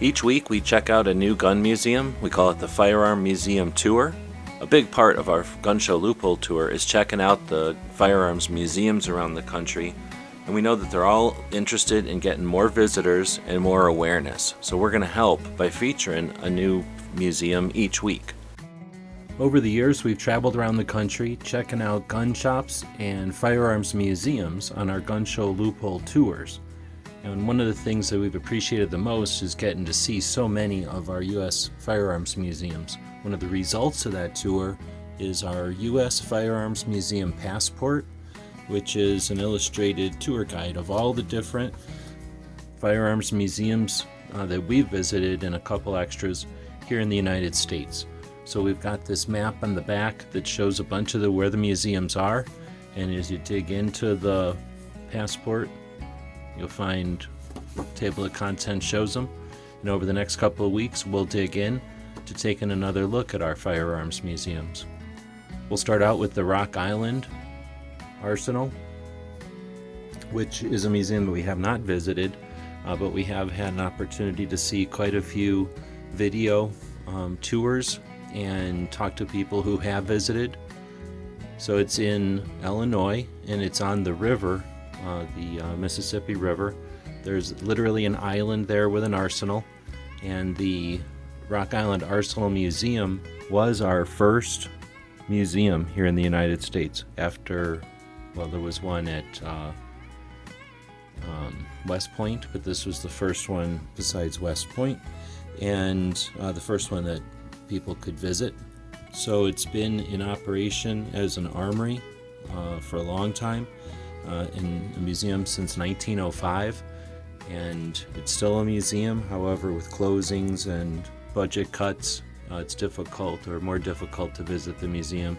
Each week we check out a new gun museum. We call it the Firearm Museum Tour. A big part of our Gun Show Loophole Tour is checking out the firearms museums around the country, and we know that they're all interested in getting more visitors and more awareness. So we're going to help by featuring a new museum each week. Over the years, we've traveled around the country checking out gun shops and firearms museums on our Gun Show Loophole tours. And one of the things that we've appreciated the most is getting to see so many of our U.S. firearms museums. One of the results of that tour is our U.S. Firearms Museum Passport, which is an illustrated tour guide of all the different firearms museums that we've visited and a couple extras here in the United States. So we've got this map on the back that shows a bunch of where the museums are, and as you dig into the passport, you'll find the table of contents shows them. And over the next couple of weeks, we'll dig in to taking another look at our firearms museums. We'll start out with the Rock Island Arsenal, which is a museum that we have not visited, but we have had an opportunity to see quite a few video tours and talk to people who have visited. So it's in Illinois, and it's on the river, the Mississippi River. There's literally an island there with an arsenal, and the Rock Island Arsenal Museum was our first museum here in the United States after, well, there was one at West Point, but this was the first one besides West Point, and the first one that people could visit. So it's been in operation as an armory for a long time, in a museum since 1905, and it's still a museum. However, with closings and budget cuts, it's difficult or more difficult to visit the museum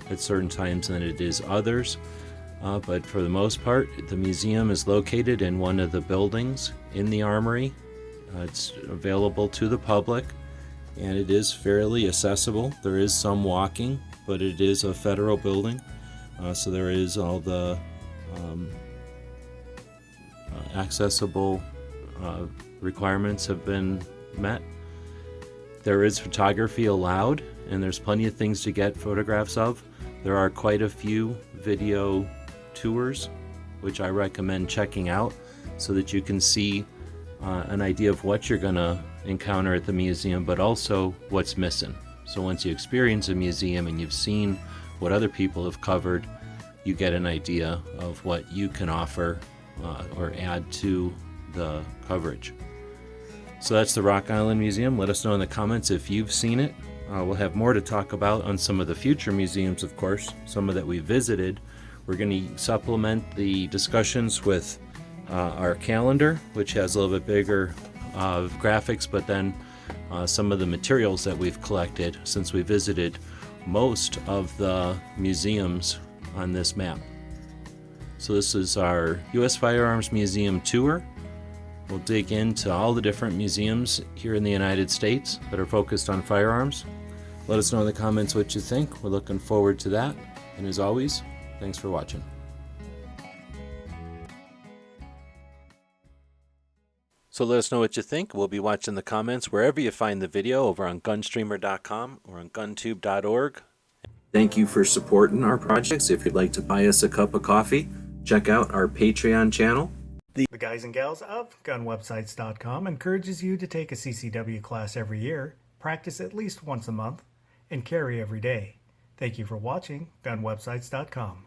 at certain times than it is others. But for the most part, the museum is located in one of the buildings in the Armory. It's available to the public, and it is fairly accessible. There is some walking, but it is a federal building, so there is all the accessible requirements have been met. There is photography allowed, and there's plenty of things to get photographs of. There are quite a few video tours, which I recommend checking out so that you can see an idea of what you're going to encounter at the museum, but also what's missing. So once you experience a museum and you've seen what other people have covered, you get an idea of what you can offer or add to the coverage. So that's the Rock Island Museum. Let us know in the comments if you've seen it. We'll have more to talk about on some of the future museums, of course, some of that we visited. We're going to supplement the discussions with our calendar, which has a little bit bigger graphics, but then some of the materials that we've collected since we visited most of the museums on this map. So this is our U.S. Firearms Museum tour. We'll dig into all the different museums here in the United States that are focused on firearms. Let us know in the comments what you think. We're looking forward to that. And as always, thanks for watching. So let us know what you think. We'll be watching the comments wherever you find the video, over on gunstreamer.com or on guntube.org. Thank you for supporting our projects. If you'd like to buy us a cup of coffee, check out our Patreon channel. The guys and gals of gunwebsites.com encourages you to take a CCW class every year, practice at least once a month, and carry every day. Thank you for watching gunwebsites.com.